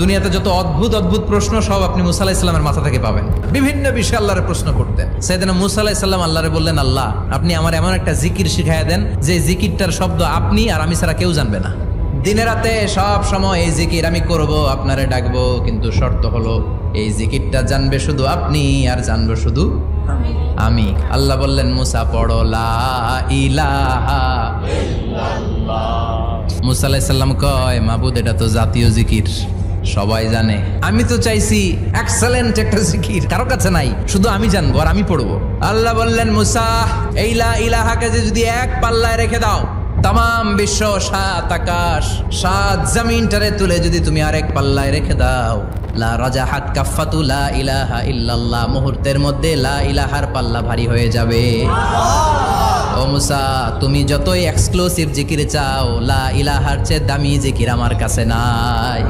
দুনিয়াতে যত অদ্ভুত অদ্ভুত প্রশ্ন সব আপনি মুসা আলাইহিস সালামের মাথা থেকে পাবেন। বিভিন্ন বিষয়ে আল্লাহরে প্রশ্ন করতেন। সাইয়েদনা মুসা আলাইহিস সালাম আল্লাহরে বললেন, আল্লাহ আপনি আমার এমন একটা জিকির শিখাইয়া দেন যে জিকিরটার শব্দ আপনি আর আমি ছাড়া কেউ জানবে না। দিনে রাতে সব সময় এই জিকির আমি করব, আপনারে ডাকবো, কিন্তু শর্ত হলো এই জিকিরটা জানবে শুধু আপনি আর জানবো শুধু আমি। আল্লাহ বললেন, মুসা পড়ো লা ইলাহা ইল্লাল্লাহ। মুসা আলাইহিস সালাম কয়, মাবুদ এটা তো জাতীয় জিকির, সবাই জানে। আমি তো চাইছি এক্সেলেন্ট একটা জিকির, কারো কাছে নাই, শুধু আমি জানবো আর আমি পড়বো। আল্লাহ বললেন, মুসা এই লা ইলাহাকে যদি এক পাল্লায় রেখে দাও, তাম বিশ্ব, 7 আকাশ 7 জমিনটারে তুলে যদি তুমি আরেক পাল্লায় রেখে দাও, লা রাজাহাত কাফাতু লা ইলাহা ইল্লাল্লাহ, মুহূর্তের মধ্যে লা ইলাহার পাল্লা ভারী হয়ে যাবে। ও মুসা, তুমি যতই এক্সক্লুসিভ জিকির চাও, লা ইলাহার চেয়ে দামি জিকির আমার কাছে নাই।